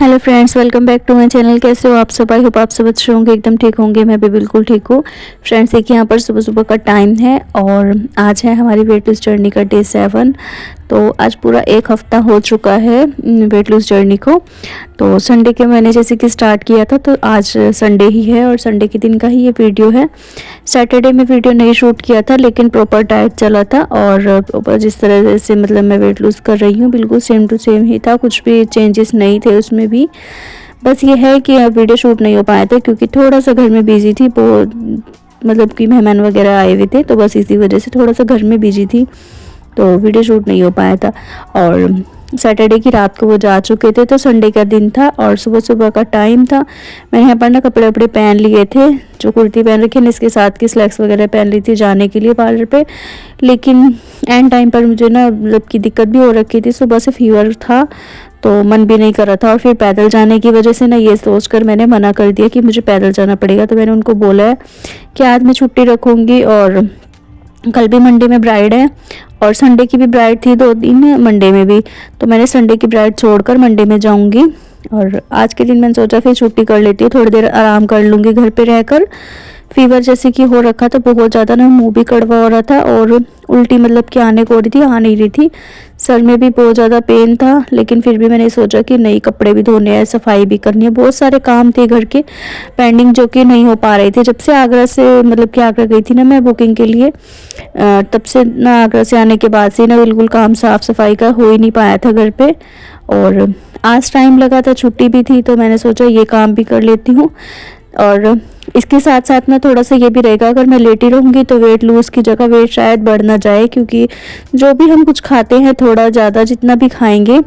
Hello friends, welcome back to my channel. कैसे हो आप सब? आई होप आप सब अच्छे होंगे, एकदम ठीक होंगे। मैं भी बिल्कुल ठीक हूँ। फ्रेंड्स देखिए, यहाँ पर सुबह सुबह का टाइम है और आज है हमारी वेट लूज जर्नी का डे 7। तो आज पूरा एक हफ्ता हो चुका है वेट लूज जर्नी को। तो संडे के मैंने जैसे कि स्टार्ट किया था, तो आज संडे ही है और संडे के दिन का ही ये वीडियो है। सैटरडे में वीडियो नहीं शूट किया था, लेकिन प्रॉपर डाइट चला था और प्रॉपर जिस तरह से मतलब मैं वेट लूज़ कर रही हूँ बिल्कुल सेम टू सेम ही था, कुछ भी चेंजेस नहीं थे उसमें भी। बस ये है कि वीडियो शूट नहीं हो पाया था क्योंकि थोड़ा सा घर में बिजी थी, वो मतलब कि मेहमान वगैरह आए हुए थे, तो बस इसी वजह से थोड़ा सा घर में बिजी थी, तो वीडियो शूट नहीं हो पाया था। और सैटरडे की रात को वो जा चुके थे, तो संडे का दिन था और सुबह सुबह का टाइम था। मैंने यहाँ पर ना कपड़े वपड़े पहन लिए थे, जो कुर्ती पहन रखी है, इसके साथ की स्लैक्स वगैरह पहन ली थी जाने के लिए पार्लर पे। लेकिन एंड टाइम पर मुझे ना मतलब की दिक्कत भी हो रखी थी, सुबह से फीवर था तो मन भी नहीं कर रहा था। और फिर पैदल जाने की वजह से ना ये सोचकर मैंने मना कर दिया कि मुझे पैदल जाना पड़ेगा। तो मैंने उनको बोला है कि आज मैं छुट्टी रखूँगी और कल भी मंडे में ब्राइड है और संडे की भी ब्राइड थी 2 दिन मंडे में भी, तो मैंने संडे की ब्राइड छोड़कर मंडे में जाऊंगी। और आज के दिन मैंने सोचा फिर छुट्टी कर लेती हूँ, थोड़ी देर आराम कर लूँगी घर पे रहकर। फीवर जैसे कि हो रखा था बहुत ज़्यादा ना, मुंह भी कड़वा हो रहा था और उल्टी मतलब कि आने को हो रही थी, आ नहीं रही थी। सर में भी बहुत ज़्यादा पेन था, लेकिन फिर भी मैंने सोचा कि नहीं, कपड़े भी धोने हैं, सफाई भी करनी है, बहुत सारे काम थे घर के पेंडिंग जो कि नहीं हो पा रहे थे। जब से आगरा से मतलब कि आगरा गई थी ना मैं बुकिंग के लिए, तब से ना आगरा से आने के बाद से ना बिल्कुल काम साफ़ सफाई का हो ही नहीं पाया था घर पे। और आज टाइम लगा था, छुट्टी भी थी, तो मैंने सोचा ये काम भी कर लेती हूँ। और इसके साथ साथ में थोड़ा सा ये भी रहेगा, अगर मैं लेटी रहूँगी तो वेट लूज़ की जगह वेट शायद बढ़ ना जाए, क्योंकि जो भी हम कुछ खाते हैं थोड़ा ज़्यादा जितना भी खाएंगे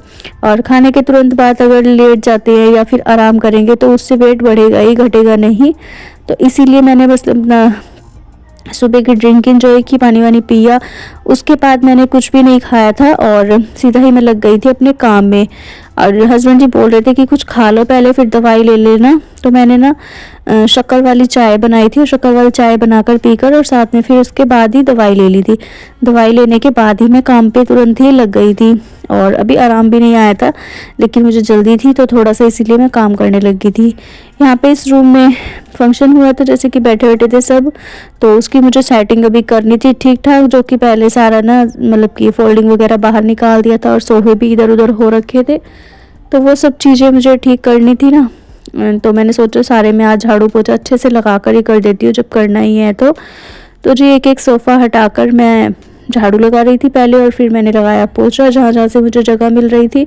और खाने के तुरंत बाद अगर लेट जाते हैं या फिर आराम करेंगे तो उससे वेट बढ़ेगा ही, घटेगा नहीं। तो इसीलिए मैंने बस अपना सुबह की ड्रिंक इंजॉय की, पानी वानी पिया, उसके बाद मैंने कुछ भी नहीं खाया था और सीधा ही मैं लग गई थी अपने काम में। और हस्बैंड जी बोल रहे थे कि कुछ खा लो पहले फिर दवाई ले लेना, तो मैंने ना शक्कर वाली चाय बनाई थी और शक्कर वाली चाय बनाकर पीकर और साथ में फिर उसके बाद ही दवाई ले ली थी। दवाई लेने के बाद ही मैं काम पे तुरंत ही लग गई थी और अभी आराम भी नहीं आया था, लेकिन मुझे जल्दी थी तो थोड़ा सा इसीलिए मैं काम करने लगी थी। यहाँ पे इस रूम में फंक्शन हुआ था, जैसे कि बैठे बैठे थे सब, तो उसकी मुझे सेटिंग अभी करनी थी ठीक ठाक, जो कि पहले सारा ना मतलब कि फोल्डिंग वगैरह बाहर निकाल दिया था और सोफे भी इधर उधर हो रखे थे, तो वो सब चीज़ें मुझे ठीक करनी थी ना। तो मैंने सोचा सारे में आज झाड़ू पोछा अच्छे से लगा कर ही कर देती हूँ जब करना ही है तो जी एक एक सोफ़ा हटाकर मैं झाड़ू लगा रही थी पहले और फिर मैंने लगाया पोछा जहाँ जहाँ से मुझे जगह मिल रही थी।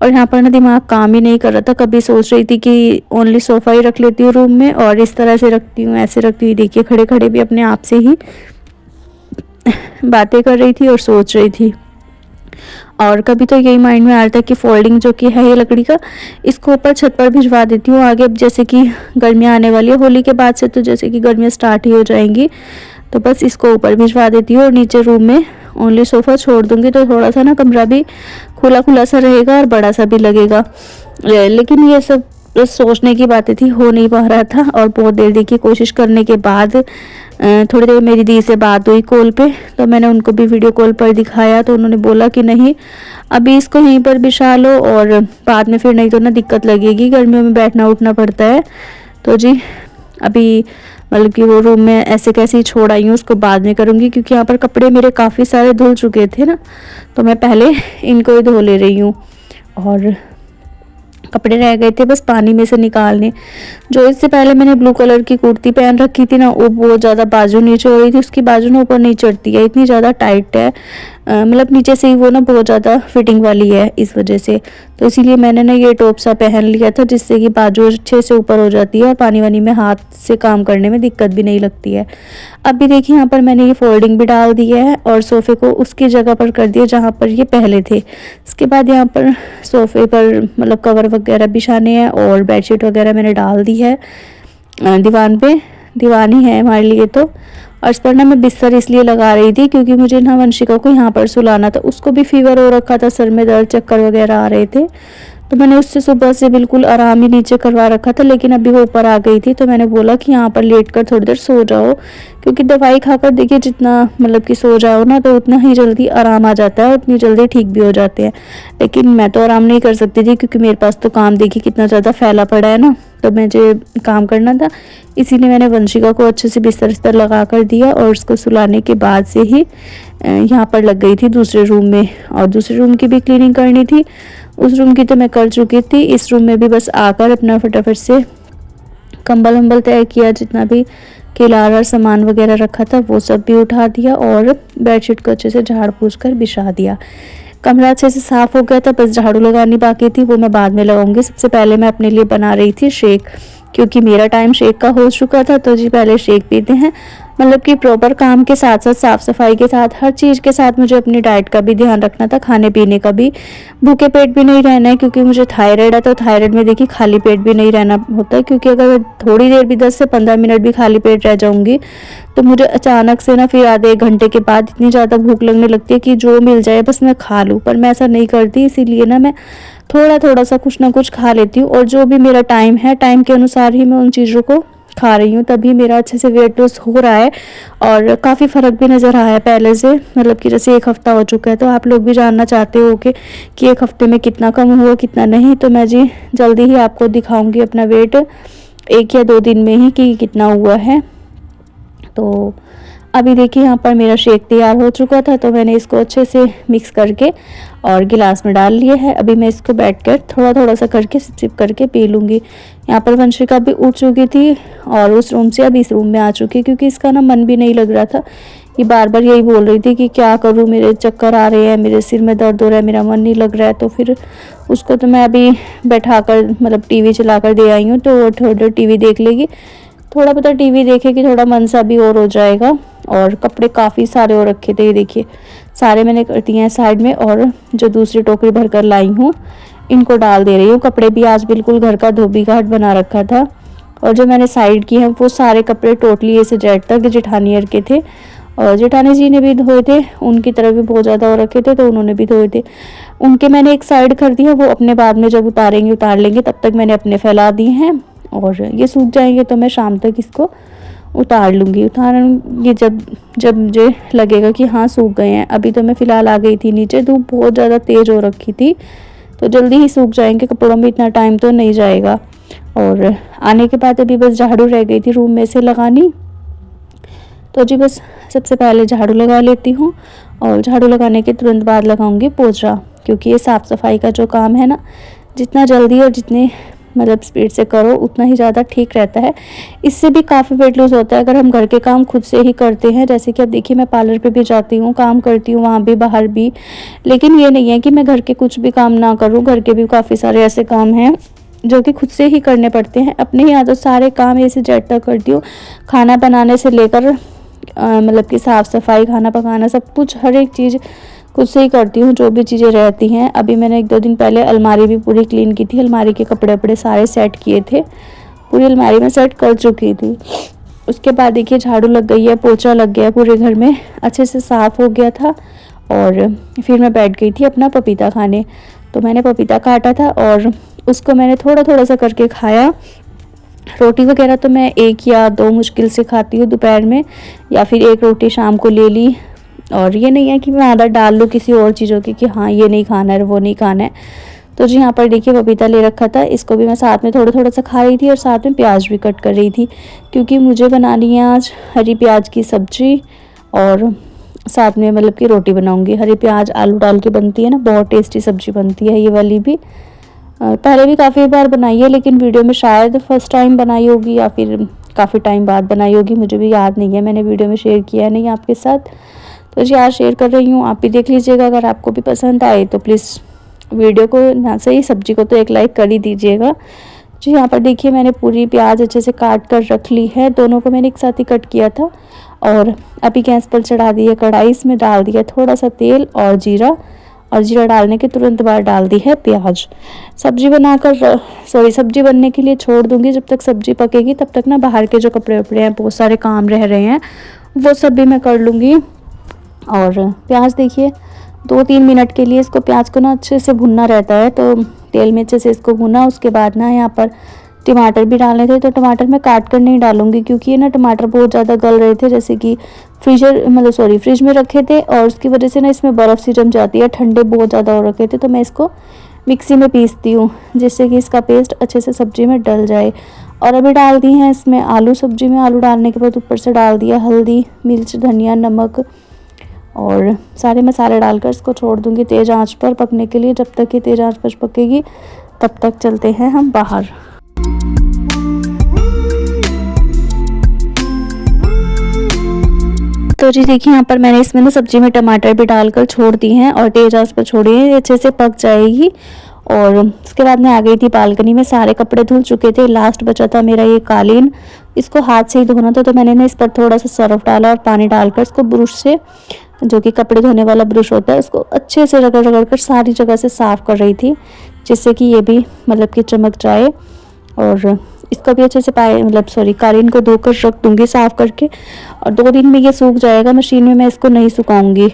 और यहाँ पर ना दिमाग काम ही नहीं कर रहा था, कभी सोच रही थी कि ओनली सोफ़ा ही रख लेती हूँ रूम में और इस तरह से रखती हूँ, ऐसे रखती हुई देखिए खड़े खड़े भी अपने आप से ही बातें कर रही थी और सोच रही थी। और कभी तो यही माइंड में आ रहा था कि फोल्डिंग जो कि है ये लकड़ी का, इसको ऊपर छत पर भिजवा देती हूँ आगे। अब जैसे कि गर्मियाँ आने वाली है, होली के बाद से तो जैसे कि गर्मियाँ स्टार्ट ही हो जाएंगी, तो बस इसको ऊपर भिजवा देती हूँ और नीचे रूम में ओनली सोफ़ा छोड़ दूँगी, तो थोड़ा सा ना कमरा भी खुला खुला सा रहेगा और बड़ा सा भी लगेगा। लेकिन ये सब बस सोचने की बातें थी, हो नहीं पा रहा था। और बहुत देर देखिए कोशिश करने के बाद थोड़ी देर मेरी दी से बात हुई कॉल पे, तो मैंने उनको भी वीडियो कॉल पर दिखाया, तो उन्होंने बोला कि नहीं अभी इसको यहीं पर बिछा लो और बाद में फिर नहीं तो ना दिक्कत लगेगी, गर्मियों में बैठना उठना पड़ता है। तो जी अभी मतलब कि वो रूम में ऐसे कैसे ही छोड़ आई हूँ, उसको बाद में करूँगी, क्योंकि यहाँ पर कपड़े मेरे काफ़ी सारे धुल चुके थे ना, तो मैं पहले इनको ही धो ले रही हूँ। और कपड़े रह गए थे बस पानी में से निकालने। जो इससे पहले मैंने ब्लू कलर की कुर्ती पहन रखी थी ना, वो बहुत ज़्यादा बाजू नीचे हो रही थी, उसकी बाजू ना ऊपर नहीं चढ़ती है, इतनी ज़्यादा टाइट है, मतलब नीचे से ही वो ना बहुत ज़्यादा फिटिंग वाली है इस वजह से। तो इसीलिए मैंने ना ये टॉप सा पहन लिया था, जिससे कि बाजू अच्छे से ऊपर हो जाती है और पानी वानी में हाथ से काम करने में दिक्कत भी नहीं लगती है। अभी देखिए यहाँ पर मैंने ये फोल्डिंग भी डाल दी है और सोफ़े को उसकी जगह पर कर दिया जहाँ पर ये पहले थे। इसके बाद यहाँ पर सोफ़े पर मतलब कवर वगैरह बिछाने हैं और बेडशीट वगैरह मैंने डाल दी है दीवान पे, दीवान ही है हमारे लिए तो। और इस पर ना मैं बिस्तर इसलिए लगा रही थी क्योंकि मुझे ना वंशिका को यहाँ पर सुलाना था, उसको भी फीवर हो रखा था, सर में दर्द चक्कर वगैरह आ रहे थे, तो मैंने उससे सुबह से बिल्कुल आराम ही नीचे करवा रखा था। लेकिन अभी वो ऊपर आ गई थी, तो मैंने बोला कि यहाँ पर लेट कर थोड़ी देर सो जाओ, क्योंकि दवाई खाकर देखिए जितना मतलब कि सो जाओ ना तो उतना ही जल्दी आराम आ जाता है, उतनी जल्दी ठीक भी हो जाते हैं। लेकिन मैं तो आराम नहीं कर सकती थी क्योंकि मेरे पास तो काम देखिए कितना ज़्यादा फैला पड़ा है ना, तो मुझे काम करना था। इसीलिए मैंने वंशिका को अच्छे से बिस्तर लगा कर दिया और उसको सुलाने के बाद से ही यहाँ पर लग गई थी दूसरे रूम में, और दूसरे रूम की भी क्लीनिंग करनी थी। उस रूम की तो मैं कर चुकी थी, इस रूम में भी बस आकर अपना फटाफट से कंबल वंबल तय किया, जितना भी खिलारा सामान वगैरह रखा था वो सब भी उठा दिया और बेडशीट को अच्छे से झाड़ पूछ कर बिछा दिया। कमरा अच्छे से साफ़ हो गया था, बस झाड़ू लगानी बाकी थी, वो मैं बाद में लगाऊंगी। सबसे पहले मैं अपने लिए बना रही थी शेक, क्योंकि मेरा टाइम शेक का हो चुका था। तो जी पहले शेक पीते हैं, मतलब कि प्रॉपर काम के साथ साथ साफ़ सफाई के साथ हर चीज़ के साथ मुझे अपनी डाइट का भी ध्यान रखना था, खाने पीने का भी। भूखे पेट भी नहीं रहना है, क्योंकि मुझे थायराइड है, तो थायराइड में देखिए खाली पेट भी नहीं रहना होता है। क्योंकि अगर मैं थोड़ी देर भी 10 से 15 मिनट भी खाली पेट रह जाऊंगी तो मुझे अचानक से ना फिर आधे 1 घंटे के बाद इतनी ज़्यादा भूख लगने लगती है कि जो मिल जाए बस मैं खा लूँ। पर मैं ऐसा नहीं करती, इसीलिए ना मैं थोड़ा थोड़ा सा कुछ ना कुछ खा लेती हूँ, और जो भी मेरा टाइम है टाइम के अनुसार ही मैं उन चीज़ों को खा रही हूँ। तभी मेरा अच्छे से वेट लॉस हो रहा है और काफ़ी फ़र्क भी नज़र आया है पहले से, मतलब कि जैसे 1 हफ़्ता हो चुका है। तो आप लोग भी जानना चाहते हो कि 1 हफ़्ते में कितना कम हुआ कितना नहीं, तो मैं जी जल्दी ही आपको दिखाऊंगी अपना वेट 1 या 2 दिन में ही कि कितना हुआ है। तो अभी देखिए यहाँ पर मेरा शेक तैयार हो चुका था, तो मैंने इसको अच्छे से मिक्स करके और गिलास में डाल लिया है। अभी मैं इसको बैठकर थोड़ा थोड़ा सा करके सिप सिप करके पी लूँगी। यहाँ पर वंशिका भी उठ चुकी थी और उस रूम से अब इस रूम में आ चुकी, क्योंकि इसका ना मन भी नहीं लग रहा था। ये बार बार यही बोल रही थी कि क्या करूँ, मेरे चक्कर आ रहे हैं, मेरे सिर में दर्द हो रहा है, मेरा मन नहीं लग रहा है। तो फिर उसको तो मैं अभी बैठा कर मतलब टीवी चला कर दे आई हूँ, तो वो थोड़ा टीवी देख लेगी। थोड़ा पता टीवी देखेगी, थोड़ा मन सा भी और हो जाएगा। और कपड़े काफ़ी सारे हो रखे थे, ये देखिए सारे मैंने कर दिए हैं साइड में, और जो दूसरी टोकरी भर कर लाई हूँ इनको डाल दे रही हूँ। कपड़े भी आज बिल्कुल घर का धोबी घाट बना रखा था, और जो मैंने साइड की है वो सारे कपड़े टोटली ए से जेड तक जेठानी के थे, और जेठानी जी ने भी धोए थे, उनकी तरफ भी बहुत ज़्यादा हो रखे थे तो उन्होंने भी धोए थे। उनके मैंने एक साइड कर दिया, वो अपने बाद में जब उतारेंगे उतार लेंगे, तब तक मैंने अपने फैला दिए हैं। और ये सूख जाएंगे तो मैं शाम तक इसको उतार लूँगी जब जब मुझे लगेगा कि हाँ सूख गए हैं। अभी तो मैं फ़िलहाल आ गई थी नीचे, धूप बहुत ज़्यादा तेज़ हो रखी थी, तो जल्दी ही सूख जाएंगे, कपड़ों में इतना टाइम तो नहीं जाएगा। और आने के बाद अभी बस झाड़ू रह गई थी रूम में से लगानी, तो जी बस सबसे पहले झाड़ू लगा लेती हूँ, और झाड़ू लगाने के तुरंत बाद लगाऊंगी पोछा, क्योंकि ये साफ़ सफाई का जो काम है ना, जितना जल्दी और जितने मतलब स्पीड से करो उतना ही ज़्यादा ठीक रहता है। इससे भी काफ़ी वेट लूज़ होता है अगर हम घर के काम खुद से ही करते हैं। जैसे कि अब देखिए मैं पार्लर पे भी जाती हूँ, काम करती हूँ वहाँ भी बाहर भी, लेकिन ये नहीं है कि मैं घर के कुछ भी काम ना करूँ। घर के भी काफ़ी सारे ऐसे काम हैं जो कि खुद से ही करने पड़ते हैं। अपने ही आदत सारे काम ऐसे जेड तक करती हूँ, खाना बनाने से लेकर मतलब कि साफ़ सफाई, खाना पकाना, सब कुछ हर एक चीज़ खुद से ही करती हूँ, जो भी चीज़ें रहती हैं। अभी मैंने 1-2 दिन पहले अलमारी भी पूरी क्लीन की थी, अलमारी के कपड़े वपड़े सारे सेट किए थे, पूरी अलमारी में सेट कर चुकी थी। उसके बाद देखिए झाड़ू लग गई है, पोछा लग गया, पूरे घर में अच्छे से साफ़ हो गया था। और फिर मैं बैठ गई थी अपना पपीता खाने। तो मैंने पपीता काटा था और उसको मैंने थोड़ा थोड़ा सा करके खाया। रोटी वगैरह तो मैं 1 या 2 मुश्किल से खाती हूँ दोपहर में, या फिर 1 रोटी शाम को ले ली। और ये नहीं है कि मैं आदत डाल लूँ किसी और चीज़ों की कि हाँ ये नहीं खाना है वो नहीं खाना है। तो जी यहाँ पर देखिए पपीता ले रखा था, इसको भी मैं साथ में थोड़ा थोड़ा सा खा रही थी, और साथ में प्याज भी कट कर रही थी, क्योंकि मुझे बनानी है आज हरी प्याज की सब्जी, और साथ में मतलब कि रोटी बनाऊँगी। हरी प्याज आलू डाल के बनती है ना, बहुत टेस्टी सब्जी बनती है ये वाली भी। पहले भी काफ़ी बार बनाई है, लेकिन वीडियो में शायद फर्स्ट टाइम बनाई होगी या फिर काफ़ी टाइम बाद बनाई होगी, मुझे भी याद नहीं है, मैंने वीडियो में शेयर किया नहीं आपके साथ। तो जी आज शेयर कर रही हूँ, आप भी देख लीजिएगा। अगर आपको भी पसंद आए तो प्लीज़ वीडियो को ना सही सब्जी को तो 1 लाइक कर ही दीजिएगा। जी यहाँ पर देखिए मैंने पूरी प्याज अच्छे से काट कर रख ली है, दोनों को मैंने एक साथ ही कट किया था। और अभी गैस पर चढ़ा दी है कढ़ाई, इसमें डाल दिया थोड़ा सा तेल और जीरा, और जीरा डालने के तुरंत बाद डाल दी है प्याज। सब्जी सब्जी बनने के लिए छोड़ दूंगी, जब तक सब्जी पकेगी तब तक ना बाहर के जो कपड़े वपड़े हैं, बहुत सारे काम रह रहे हैं, वो सब भी मैं कर लूँगी। और प्याज देखिए 2-3 मिनट के लिए इसको प्याज को ना अच्छे से भुनना रहता है, तो तेल में अच्छे से इसको भुना। उसके बाद ना यहाँ पर टमाटर भी डालने थे, तो टमाटर मैं काट कर नहीं डालूंगी क्योंकि ये ना टमाटर बहुत ज़्यादा गल रहे थे, जैसे कि फ्रिज में रखे थे और उसकी वजह से ना इसमें बर्फ़ सी जम जाती है, ठंडे बहुत ज़्यादा हो रखे थे। तो मैं इसको मिक्सी में पीसती हूँ जिससे कि इसका पेस्ट अच्छे से सब्ज़ी में डल जाए। और अभी डाल दी हैं इसमें आलू, सब्ज़ी में आलू डालने के बाद ऊपर से डाल दिया हल्दी, मिर्च, धनिया, नमक और सारे मसाले डालकर इसको छोड़ दूँगी तेज़ आंच पर पकने के लिए। जब तक ये तेज़ आंच पर पकेगी तब तक चलते हैं हम बाहर। तो जी देखिए यहाँ पर मैंने इसमें ना सब्जी में टमाटर भी डालकर छोड़ दी हैं और तेज़ आंच पर छोड़ी है, ये अच्छे से पक जाएगी। और उसके बाद मैं आ गई थी बालकनी में, सारे कपड़े धुल चुके थे, लास्ट बचा था मेरा ये कालीन, इसको हाथ से ही धोना था। तो मैंने ना इस पर थोड़ा सा सर्फ डाला और पानी डालकर इसको ब्रश से, जो कि कपड़े धोने वाला ब्रश होता है, उसको अच्छे से रगड़ रगड़ कर सारी जगह से साफ़ कर रही थी जिससे कि ये भी मतलब कि चमक जाए। और इसको भी अच्छे से कालीन को धोकर रख दूँगी साफ़ करके, और 2 दिन में ये सूख जाएगा। मशीन में मैं इसको नहीं सुखाऊंगी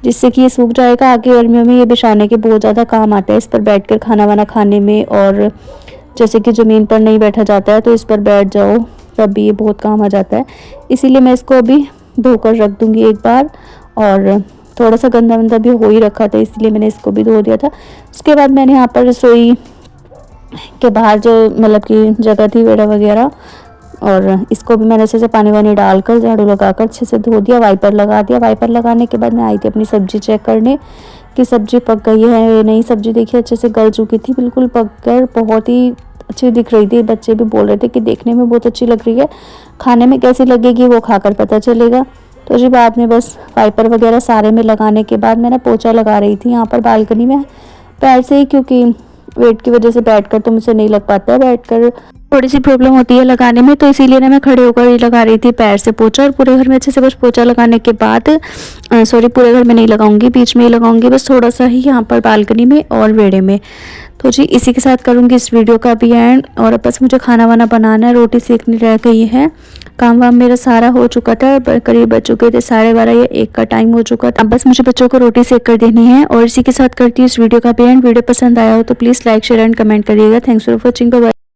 जिससे कि ये सूख जाएगा। आगे गर्मियों में ये बिछाने के बहुत ज़्यादा काम आता है, इस पर बैठकर खाना वाना खाने में, और जैसे कि ज़मीन पर नहीं बैठा जाता है तो इस पर बैठ जाओ तब भी ये बहुत काम आ जाता है। इसीलिए मैं इसको अभी धोकर रख दूँगी एक बार। और थोड़ा सा गंदा वंदा भी हो ही रखा था इसलिए मैंने इसको भी धो दिया था। उसके बाद मैंने यहाँ पर रसोई के बाहर जो मतलब कि जगह थी वेड़ा वगैरह, और इसको भी मैंने अच्छे से पानी वानी डालकर झाड़ू लगाकर अच्छे से धो दिया, वाइपर लगा दिया। वाइपर लगाने के बाद मैं आई थी अपनी सब्ज़ी चेक करने कि सब्ज़ी पक गई है या नहीं। सब्ज़ी देखिए अच्छे से गल चुकी थी, बिल्कुल पक कर बहुत ही अच्छी दिख रही थी। बच्चे भी बोल रहे थे कि देखने में बहुत अच्छी लग रही है, खाने में कैसी लगेगी वो खाकर पता चलेगा। तो जी बाद में बस वाइपर वगैरह सारे में लगाने के बाद मैं ना पोछा लगा रही थी यहाँ पर बालकनी में पैर से ही, क्योंकि वेट की वजह से बैठकर तो मुझे नहीं लग पाता है, बैठकर थोड़ी सी प्रॉब्लम होती है लगाने में, तो इसीलिए ना मैं खड़े होकर ही लगा रही थी पैर से पोछा। और पूरे घर में अच्छे से बस पोछा लगाने के बाद पूरे घर में नहीं लगाऊंगी, बीच में ही लगाऊंगी, बस थोड़ा सा ही यहाँ पर बालकनी में और वेड़े में। तो जी इसी के साथ करूँगी इस वीडियो का भी एंड। और अब बस मुझे खाना वाना बनाना है, रोटी सेकनी रह गई है, काम वाम मेरा सारा हो चुका था, करीब बज चुके थे 12:30 या 1 का टाइम हो चुका था। अब बस मुझे बच्चों को रोटी सेक कर देनी है। और इसी के साथ करती हूँ इस वीडियो का भी एंड। वीडियो पसंद आया हो तो please like, share and comment करिएगा। Thanks for watching, bye bye.